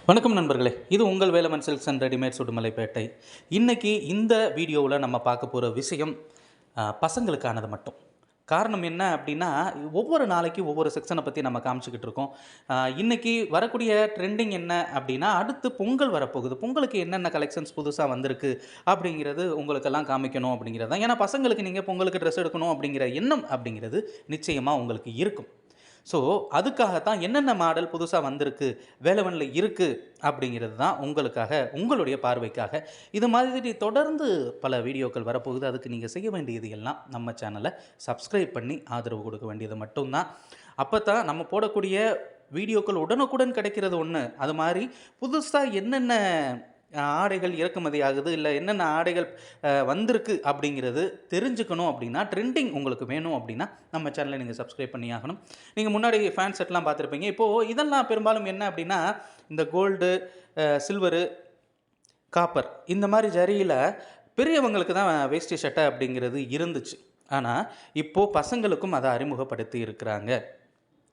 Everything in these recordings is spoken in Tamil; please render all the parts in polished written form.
வணக்கம் நண்பர்களே, இது உங்கள் Velavan silks and readymades Udumalaipettai. இன்றைக்கி இந்த வீடியோவில் நம்ம பார்க்க போகிற விஷயம் பசங்களுக்கானது மட்டும். காரணம் என்ன அப்படின்னா, ஒவ்வொரு நாளைக்கு ஒவ்வொரு செக்ஷனை பற்றி நம்ம காமிச்சிக்கிட்டு இருக்கோம். இன்றைக்கி வரக்கூடிய ட்ரெண்டிங் என்ன அப்படின்னா, அடுத்து பொங்கல் வரப்போகுது. பொங்கலுக்கு என்னென்ன கலெக்ஷன்ஸ் புதுசாக வந்திருக்கு அப்படிங்கிறது உங்களுக்கெல்லாம் காமிக்கணும் அப்படிங்கிறது தான். ஏன்னா பசங்களுக்கு நீங்கள் பொங்கலுக்கு ட்ரெஸ் எடுக்கணும் அப்படிங்கிற எண்ணம் அப்படிங்கிறது நிச்சயமாக உங்களுக்கு இருக்கும். ஸோ அதுக்காகத்தான் என்னென்ன மாடல் புதுசாக வந்திருக்கு, வேலவனில் இருக்குது அப்படிங்கிறது தான் உங்களுக்காக, உங்களுடைய பார்வைக்காக இது மாதிரி தொடர்ந்து பல வீடியோக்கள் வரப்போகுது. அதுக்கு நீங்கள் செய்ய வேண்டியது எல்லாம் நம்ம சேனலை சப்ஸ்கிரைப் பண்ணி ஆதரவு கொடுக்க வேண்டியது மட்டும்தான். அப்போ தான் நம்ம போடக்கூடிய வீடியோக்கள் உடனுக்குடன் கிடைக்கிறது ஒன்று, அது மாதிரி புதுசாக என்னென்ன ஆடைகள் இறக்குமதி ஆகுது, இல்லை என்னென்ன ஆடைகள் வந்திருக்கு அப்படிங்கிறது தெரிஞ்சுக்கணும். அப்படின்னா ட்ரெண்டிங் உங்களுக்கு வேணும் அப்படின்னா நம்ம சேனலை நீங்கள் சப்ஸ்கிரைப் பண்ணி ஆகணும். நீங்கள் முன்னாடி ஃபேன் செட்லாம் பார்த்துருப்பீங்க. இப்போது இதெல்லாம் பெரும்பாலும் என்ன அப்படின்னா, இந்த கோல்டு, சில்வரு, காப்பர் இந்த மாதிரி ஜரியில் பெரியவங்களுக்கு தான் வேஷ்டி சட்டை அப்படிங்கிறது இருந்துச்சு. ஆனால் இப்போது பசங்களுக்கும் அதை அறிமுகப்படுத்தி இருக்கிறாங்க.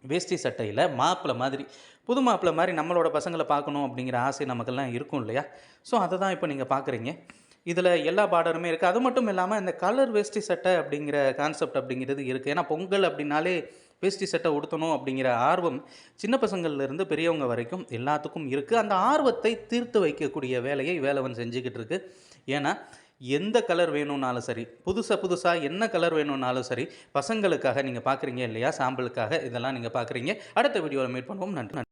வேஷ்டி சட்டையில் மாப்பிள்ளை மாதிரி, புது மாப்பிள்ளை மாதிரி நம்மளோட பசங்களை பார்க்கணும் அப்படிங்கிற ஆசை நமக்கெல்லாம் இருக்கும் இல்லையா? ஸோ அதை தான் இப்போ நீங்கள் பார்க்குறீங்க. இதில் எல்லா பார்டருமே இருக்குது. அது மட்டும் இல்லாமல் இந்த கலர் வேஷ்டி சட்டை அப்படிங்கிற கான்செப்ட் அப்படிங்கிறது இருக்குது. ஏன்னா பொங்கல் அப்படின்னாலே வேஷ்டி சட்டை உடுத்தணும் அப்படிங்கிற ஆர்வம் சின்ன பசங்கள்லேருந்து பெரியவங்க வரைக்கும் எல்லாத்துக்கும் இருக்குது. அந்த ஆர்வத்தை தீர்த்து வைக்கக்கூடிய வேலையை வேலவன் செஞ்சுக்கிட்டு இருக்கு. ஏன்னா எந்த கலர் வேணும்னாலும் சரி, புதுசாக என்ன கலர் வேணும்னாலும் சரி, பசங்களுக்காக நீங்கள் பார்க்குறீங்க இல்லையா, சாம்பிளுக்காக இதெல்லாம் நீங்கள் பார்க்குறீங்க. அடுத்த வீடியோவில் மீட் பண்ணுவோம். நன்றி.